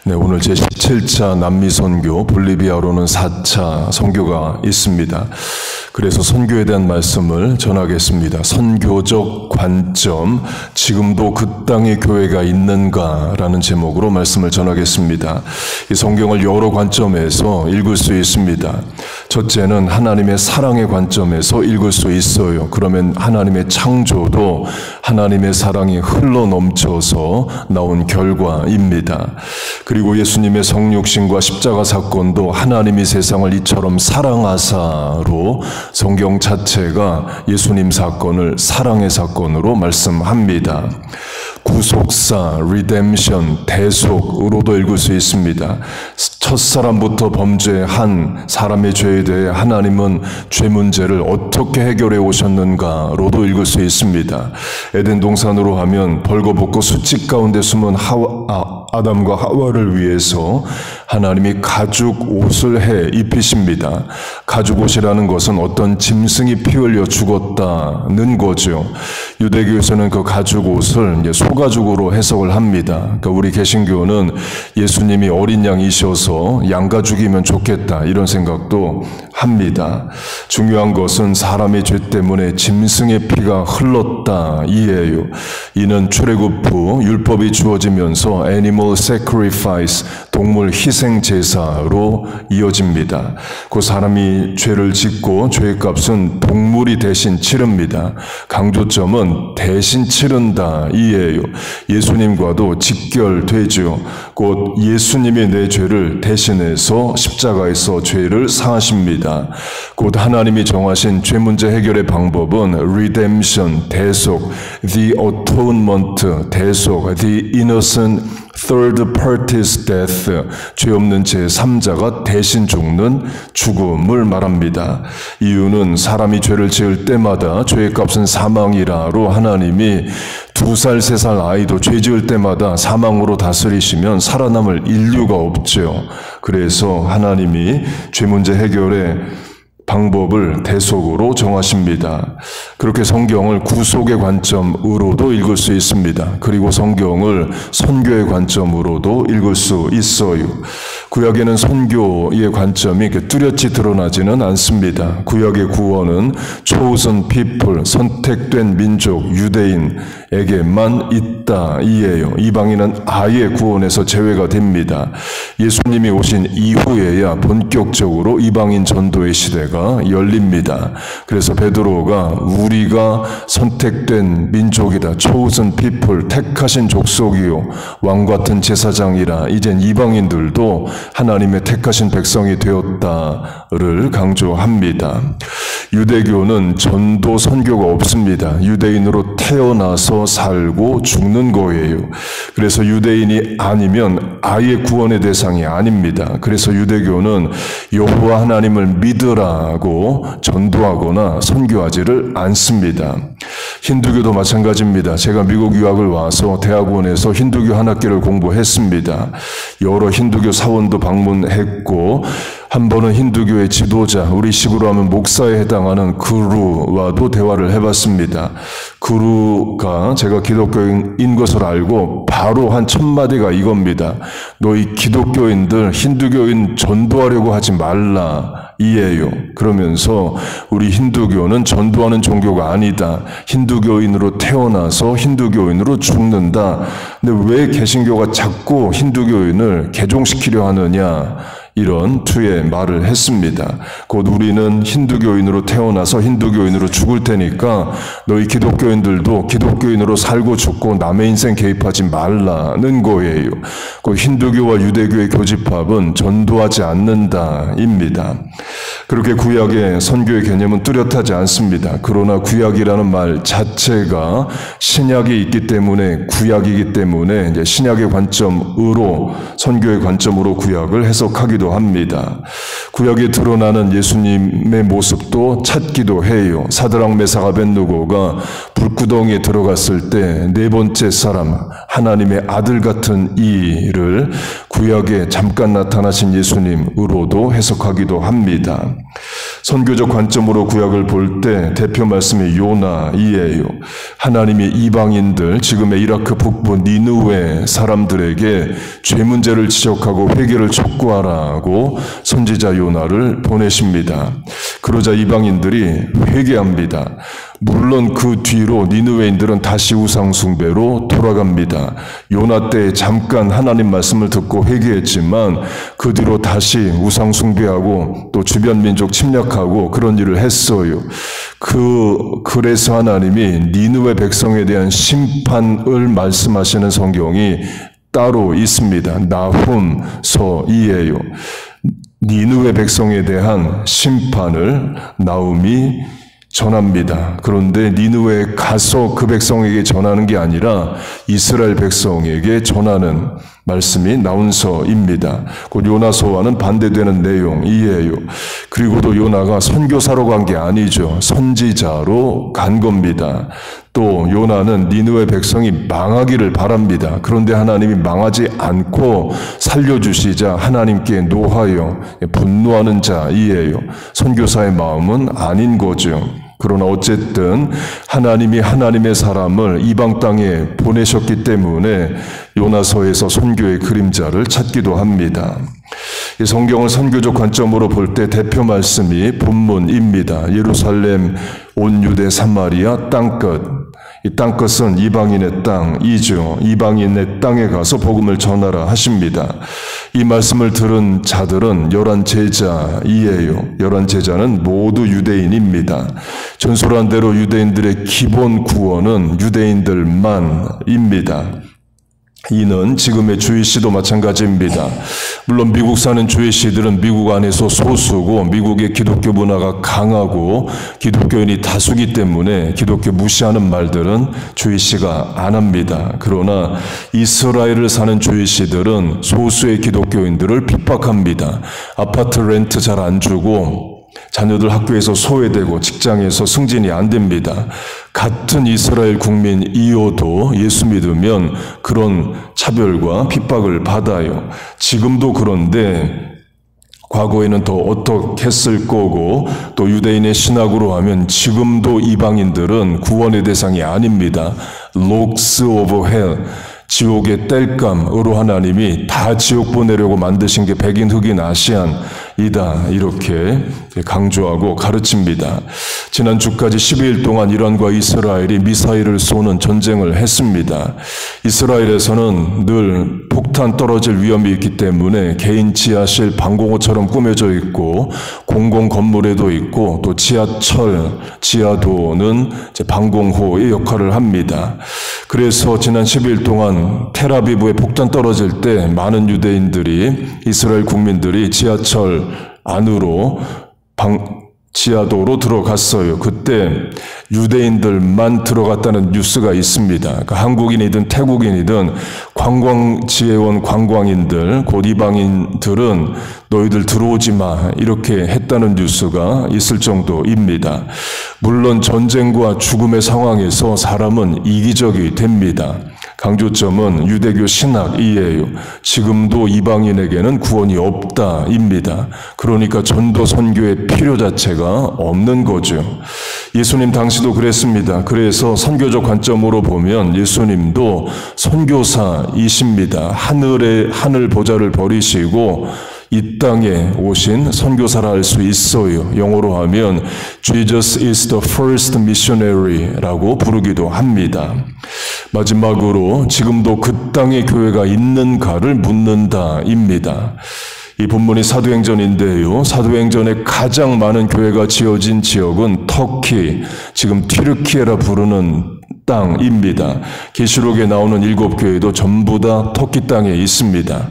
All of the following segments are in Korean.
네, 오늘 제17차 남미 선교, 볼리비아로는 4차 선교가 있습니다. 그래서 선교에 대한 말씀을 전하겠습니다. 선교적 관점, 지금도 그 땅에 교회가 있는가라는 제목으로 말씀을 전하겠습니다. 이 성경을 여러 관점에서 읽을 수 있습니다. 첫째는 하나님의 사랑의 관점에서 읽을 수 있어요. 그러면 하나님의 창조도 하나님의 사랑이 흘러 넘쳐서 나온 결과입니다. 그리고 예수님의 성육신과 십자가 사건도 하나님이 세상을 이처럼 사랑하사로 성경 자체가 예수님 사건을 사랑의 사건으로 말씀합니다. 구속사, redemption, 대속으로도 읽을 수 있습니다. 첫사람부터 범죄한 사람의 죄에 대해 하나님은 죄 문제를 어떻게 해결해 오셨는가로도 읽을 수 있습니다. 에덴 동산으로 하면 벌거벗고 수직 가운데 숨은 아담과 하와를 위해서 하나님이 가죽 옷을 해 입히십니다. 가죽 옷이라는 것은 어떤 짐승이 피 흘려 죽었다는 거죠. 유대교에서는 그 가죽 옷을 소가죽으로 해석을 합니다. 그러니까 우리 개신교는 예수님이 어린 양이셔서 양가죽이면 좋겠다 이런 생각도 합니다. 중요한 것은 사람의 죄 때문에 짐승의 피가 흘렀다 이에요. 이는 출애굽 후 율법이 주어지면서 animal sacrifice, 동물 희생 제사로 이어집니다. 그 사람이 죄를 짓고 죄의 값은 동물이 대신 치릅니다. 강조점은 대신 치른다 이에요. 예수님과도 직결되죠. 곧 예수님이 내 죄를 대신해서 십자가에서 죄를 사하십니다. 곧 하나님이 정하신 죄 문제 해결의 방법은 redemption, 대속, the atonement, 대속, the innocent third party's death, 죄 없는 제3자가 대신 죽는 죽음을 말합니다. 이유는 사람이 죄를 지을 때마다 죄의 값은 사망이라로 하나님이 2살, 3살 아이도 죄 지을 때마다 사망으로 다스리시면 살아남을 인류가 없죠. 그래서 하나님이 죄 문제 해결의 방법을 대속으로 정하십니다. 그렇게 성경을 구속의 관점으로도 읽을 수 있습니다. 그리고 성경을 선교의 관점으로도 읽을 수 있어요. 구약에는 선교의 관점이 뚜렷이 드러나지는 않습니다. 구약의 구원은 chosen people, 선택된 민족, 유대인에게만 있다 이에요. 이방인은 아예 구원에서 제외가 됩니다. 예수님이 오신 이후에야 본격적으로 이방인 전도의 시대가 열립니다. 그래서 베드로가 우리가 선택된 민족이다. chosen people, 택하신 족속이요. 왕같은 제사장이라 이젠 이방인들도 하나님의 택하신 백성이 되었다를 강조합니다. 유대교는 전도 선교가 없습니다. 유대인으로 태어나서 살고 죽는 거예요. 그래서 유대인이 아니면 아예 구원의 대상이 아닙니다. 그래서 유대교는 여호와 하나님을 믿으라고 전도하거나 선교하지를 않습니다. 힌두교도 마찬가지입니다. 제가 미국 유학을 와서 대학원에서 힌두교 한 학기를 공부했습니다. 여러 힌두교 사원도 방문했고 한 번은 힌두교의 지도자, 우리 식으로 하면 목사에 해당하는 그루와도 대화를 해봤습니다. 그루가 제가 기독교인 것을 알고 바로 한 첫 마디가 이겁니다. 너희 기독교인들 힌두교인 전도하려고 하지 말라 이에요. 그러면서 우리 힌두교는 전도하는 종교가 아니다. 힌두교인으로 태어나서 힌두교인으로 죽는다. 근데 왜 개신교가 자꾸 힌두교인을 개종시키려 하느냐? 이런 투의 말을 했습니다. 곧 우리는 힌두교인으로 태어나서 힌두교인으로 죽을 테니까 너희 기독교인들도 기독교인으로 살고 죽고 남의 인생 개입하지 말라는 거예요. 곧 힌두교와 유대교의 교집합은 전도하지 않는다입니다. 그렇게 구약의 선교의 개념은 뚜렷하지 않습니다. 그러나 구약이라는 말 자체가 신약이 있기 때문에 구약이기 때문에 이제 신약의 관점으로 선교의 관점으로 구약을 해석하기도 합니다. 구약에 드러나는 예수님의 모습도 찾기도 해요. 사드락 메삭 아벳느고가 불구덩이에 들어갔을 때 네 번째 사람 하나님의 아들 같은 이를 구약에 잠깐 나타나신 예수님으로도 해석하기도 합니다. 선교적 관점으로 구약을 볼 때 대표 말씀이 요나이에요. 하나님이 이방인들, 지금의 이라크 북부 니느웨 사람들에게 죄 문제를 지적하고 회개를 촉구하라고 선지자 요나를 보내십니다. 그러자 이방인들이 회개합니다. 물론 그 뒤로 니느웨인들은 다시 우상 숭배로 돌아갑니다. 요나 때 잠깐 하나님 말씀을 듣고 회개했지만 그 뒤로 다시 우상 숭배하고 또 주변 민족 침략하고 그런 일을 했어요. 그래서 하나님이 니느웨 백성에 대한 심판을 말씀하시는 성경이 따로 있습니다. 나훔서이에요. 니느웨 백성에 대한 심판을 나훔이 전합니다. 그런데 니느웨에 가서 그 백성에게 전하는 게 아니라 이스라엘 백성에게 전하는 말씀이 나훔서입니다. 곧 요나서와는 반대되는 내용이에요. 그리고 또 요나가 선교사로 간 게 아니죠. 선지자로 간 겁니다. 또 요나는 니느웨 백성이 망하기를 바랍니다. 그런데 하나님이 망하지 않고 살려주시자 하나님께 노하여 분노하는 자이에요. 선교사의 마음은 아닌 거죠. 그러나 어쨌든 하나님이 하나님의 사람을 이방 땅에 보내셨기 때문에 요나서에서 선교의 그림자를 찾기도 합니다. 이 성경을 선교적 관점으로 볼 때 대표 말씀이 본문입니다. 예루살렘, 온 유대, 사마리아 땅끝. 이 땅끝은 이방인의 땅이죠. 이방인의 땅에 가서 복음을 전하라 하십니다. 이 말씀을 들은 자들은 11제자이에요. 11제자는 모두 유대인입니다. 전설한 대로 유대인들의 기본 구원은 유대인들만입니다. 이는 지금의 주일시도 마찬가지입니다. 물론 미국 사는 주일시들은 미국 안에서 소수고 미국의 기독교 문화가 강하고 기독교인이 다수기 때문에 기독교 무시하는 말들은 주일시가 안 합니다. 그러나 이스라엘을 사는 주일시들은 소수의 기독교인들을 핍박합니다. 아파트 렌트 잘 안 주고 자녀들 학교에서 소외되고 직장에서 승진이 안 됩니다. 같은 이스라엘 국민이어도 예수 믿으면 그런 차별과 핍박을 받아요. 지금도 그런데 과거에는 더 어떻겠을 거고 또 유대인의 신학으로 하면 지금도 이방인들은 구원의 대상이 아닙니다. Logs of hell. 지옥의 땔감으로 하나님이 다 지옥 보내려고 만드신 게 백인, 흑인, 아시안이다. 이렇게 강조하고 가르칩니다. 지난 주까지 12일 동안 이란과 이스라엘이 미사일을 쏘는 전쟁을 했습니다. 이스라엘에서는 늘 폭탄 떨어질 위험이 있기 때문에 개인 지하실 방공호처럼 꾸며져 있고 공공 건물에도 있고 또 지하철, 지하도는 방공호의 역할을 합니다. 그래서 지난 12일 동안 텔아비브에 폭탄 떨어질 때 많은 유대인들이 이스라엘 국민들이 지하철 안으로 지하도로 들어갔어요. 그때 유대인들만 들어갔다는 뉴스가 있습니다. 그러니까 한국인이든 태국인이든 관광지에 온 관광인들, 곧 이방인들은 너희들 들어오지 마 이렇게 했다는 뉴스가 있을 정도입니다. 물론 전쟁과 죽음의 상황에서 사람은 이기적이 됩니다. 강조점은 유대교 신학이에요. 지금도 이방인에게는 구원이 없다입니다. 그러니까 전도 선교의 필요 자체가 없는 거죠. 예수님 당시도 그랬습니다. 그래서 선교적 관점으로 보면 예수님도 선교사이십니다. 하늘 보좌를 버리시고 이 땅에 오신 선교사라 할 수 있어요. 영어로 하면 Jesus is the first missionary라고 부르기도 합니다. 마지막으로 지금도 그 땅에 교회가 있는가를 묻는다입니다. 이 본문이 사도행전인데요. 사도행전에 가장 많은 교회가 지어진 지역은 터키, 지금 튀르키예라 부르는 땅입니다. 계시록에 나오는 7교회도 전부 다 터키 땅에 있습니다.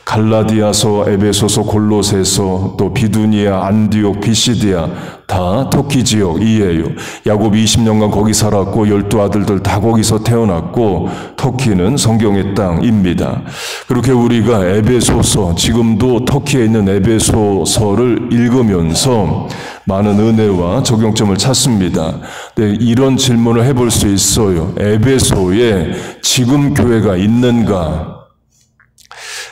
갈라디아서, 에베소서, 골로새서, 또 비두니아, 안디옥, 비시디아 다 터키 지역이에요. 야곱이 20년간 거기 살았고 12아들들 다 거기서 태어났고 터키는 성경의 땅입니다. 그렇게 우리가 에베소서, 지금도 터키에 있는 에베소서를 읽으면서 많은 은혜와 적용점을 찾습니다. 네, 이런 질문을 해볼 수 있어요. 에베소에 지금 교회가 있는가?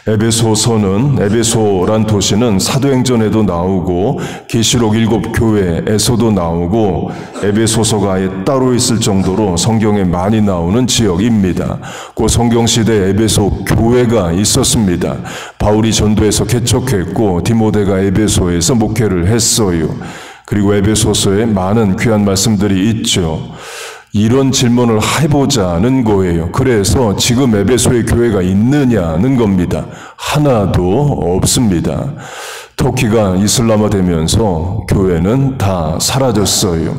에베소란 도시는 사도행전에도 나오고 계시록 7교회에서도 나오고 에베소서가 아예 따로 있을 정도로 성경에 많이 나오는 지역입니다. 그 성경시대에 에베소 교회가 있었습니다. 바울이 전도해서 개척했고 디모데가 에베소에서 목회를 했어요. 그리고 에베소서에 많은 귀한 말씀들이 있죠. 이런 질문을 해보자는 거예요. 그래서 지금 에베소에 교회가 있느냐는 겁니다. 하나도 없습니다. 터키가 이슬람화되면서 교회는 다 사라졌어요.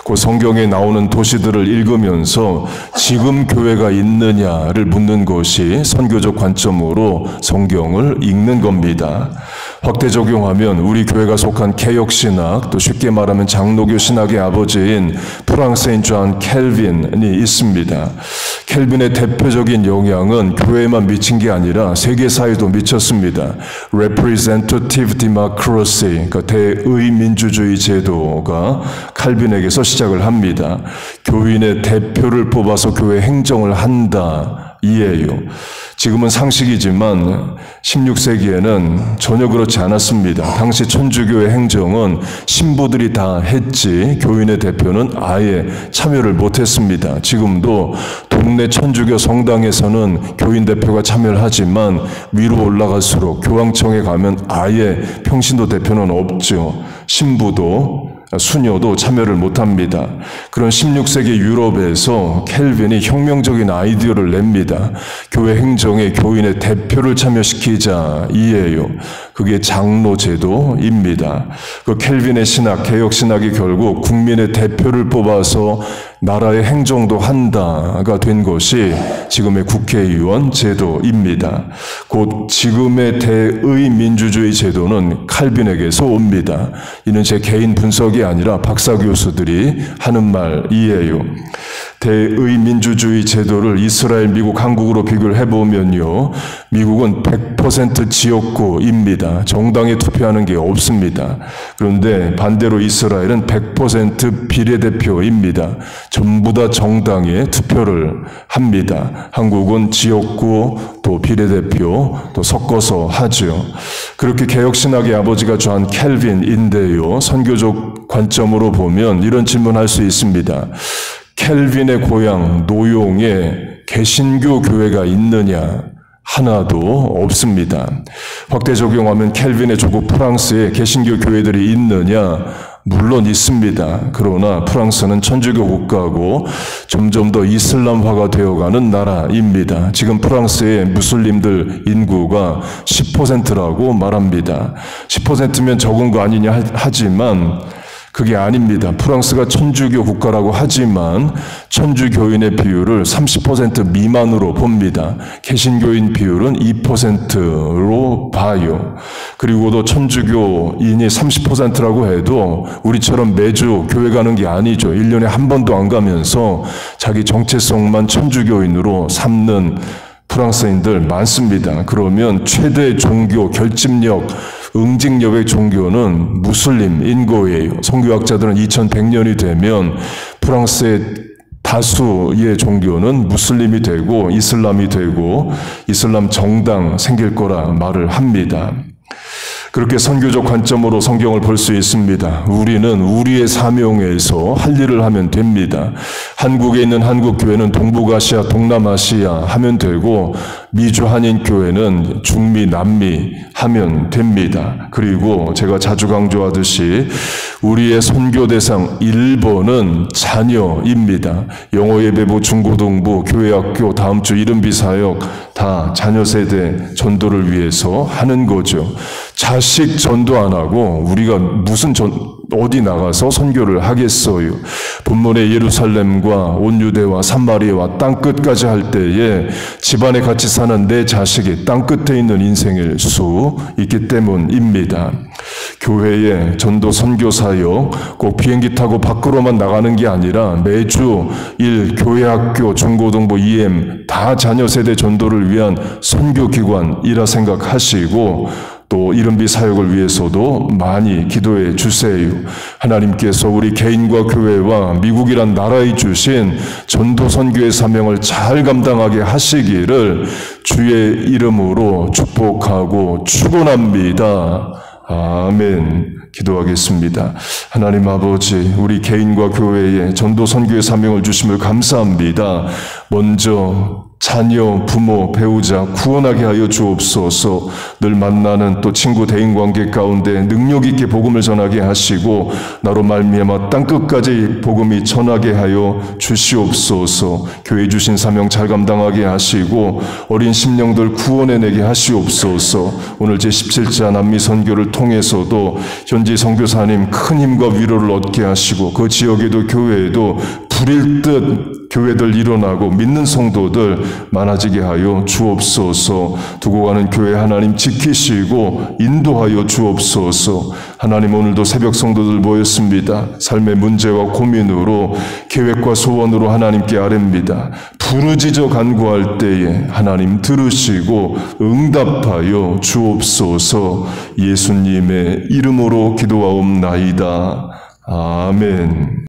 그 성경에 나오는 도시들을 읽으면서 지금 교회가 있느냐를 묻는 것이 선교적 관점으로 성경을 읽는 겁니다. 확대 적용하면 우리 교회가 속한 개혁신학, 또 쉽게 말하면 장로교 신학의 아버지인 프랑스인 존 켈빈이 있습니다. 켈빈의 대표적인 영향은 교회에만 미친 게 아니라 세계사에도 미쳤습니다. Representative Democracy, 그러니까 대의민주주의 제도가 칼빈에게서 시작을 합니다. 교인의 대표를 뽑아서 교회 행정을 한다, 이에요. 지금은 상식이지만 16세기에는 전혀 그렇지 않았습니다. 당시 천주교의 행정은 신부들이 다 했지 교인의 대표는 아예 참여를 못했습니다. 지금도 동네 천주교 성당에서는 교인 대표가 참여를 하지만 위로 올라갈수록 교황청에 가면 아예 평신도 대표는 없죠. 신부도 수녀도 참여를 못합니다. 그런 16세기 유럽에서 켈빈이 혁명적인 아이디어를 냅니다. 교회 행정에 교인의 대표를 참여시키자, 이에요. 그게 장로 제도입니다. 그 켈빈의 신학, 개혁 신학이 결국 국민의 대표를 뽑아서 나라의 행정도 한다가 된 것이 지금의 국회의원 제도입니다. 곧 지금의 대의민주주의 제도는 칼빈에게서 옵니다. 이는 제 개인 분석이 아니라 박사 교수들이 하는 말이에요. 대의민주주의 제도를 이스라엘, 미국, 한국으로 비교를 해보면요. 미국은 100% 지역구입니다. 정당에 투표하는 게 없습니다. 그런데 반대로 이스라엘은 100% 비례대표입니다. 전부 다 정당에 투표를 합니다. 한국은 지역구, 또 비례대표, 또 섞어서 하죠. 그렇게 개혁신학의 아버지가 존 켈빈인데요. 선교적 관점으로 보면 이런 질문할 수 있습니다. 켈빈의 고향 노용에 개신교 교회가 있느냐? 하나도 없습니다. 확대 적용하면 켈빈의 조국 프랑스에 개신교 교회들이 있느냐? 물론 있습니다. 그러나 프랑스는 천주교 국가고 점점 더 이슬람화가 되어가는 나라입니다. 지금 프랑스의 무슬림들 인구가 10%라고 말합니다. 10%면 적은 거 아니냐 하지만 그게 아닙니다. 프랑스가 천주교 국가라고 하지만 천주교인의 비율을 30% 미만으로 봅니다. 개신교인 비율은 2%로 봐요. 그리고도 천주교인이 30%라고 해도 우리처럼 매주 교회 가는 게 아니죠. 1년에 한 번도 안 가면서 자기 정체성만 천주교인으로 삼는 프랑스인들 많습니다. 그러면 최대 종교 결집력, 응징력의 종교는 무슬림인 거예요. 선교학자들은 2100년이 되면 프랑스의 다수의 종교는 무슬림이 되고 이슬람이 되고 이슬람 정당 생길 거라 말을 합니다. 그렇게 선교적 관점으로 성경을 볼 수 있습니다. 우리는 우리의 사명에서 할 일을 하면 됩니다. 한국에 있는 한국교회는 동북아시아, 동남아시아 하면 되고 미주 한인교회는 중미, 남미 하면 됩니다. 그리고 제가 자주 강조하듯이 우리의 선교 대상 1번은 자녀입니다. 영어예배부, 중고등부, 교회학교, 다음 주 이른비 사역 다 자녀 세대 전도를 위해서 하는 거죠. 자식 전도 안 하고 우리가 무슨 어디 나가서 선교를 하겠어요. 본문의 예루살렘과 온 유대와 사마리아와 땅끝까지 할 때에 집안에 같이 사는 내 자식이 땅끝에 있는 인생일 수 있기 때문입니다. 교회의 전도 선교 사역 꼭 비행기 타고 밖으로만 나가는 게 아니라 매주 교회학교, 중고등부, EM 다 자녀 세대 전도를 위한 선교기관이라 생각하시고 또 이른비 사역을 위해서도 많이 기도해 주세요. 하나님께서 우리 개인과 교회와 미국이란 나라에 주신 전도 선교의 사명을 잘 감당하게 하시기를 주의 이름으로 축복하고 축원합니다. 아멘. 기도하겠습니다. 하나님 아버지, 우리 개인과 교회에 전도 선교의 사명을 주심을 감사합니다. 먼저 자녀, 부모, 배우자 구원하게 하여 주옵소서. 늘 만나는 또 친구 대인관계 가운데 능력 있게 복음을 전하게 하시고 나로 말미암아 땅끝까지 복음이 전하게 하여 주시옵소서. 교회 주신 사명 잘 감당하게 하시고 어린 심령들 구원해내게 하시옵소서. 오늘 제17차 남미 선교를 통해서도 현지 선교사님 큰 힘과 위로를 얻게 하시고 그 지역에도 교회에도 불일 듯 교회들 일어나고 믿는 성도들 많아지게 하여 주옵소서. 두고 가는 교회 하나님 지키시고 인도하여 주옵소서. 하나님 오늘도 새벽 성도들 모였습니다. 삶의 문제와 고민으로 계획과 소원으로 하나님께 아뢰입니다. 부르짖어 간구할 때에 하나님 들으시고 응답하여 주옵소서. 예수님의 이름으로 기도하옵나이다. 아멘.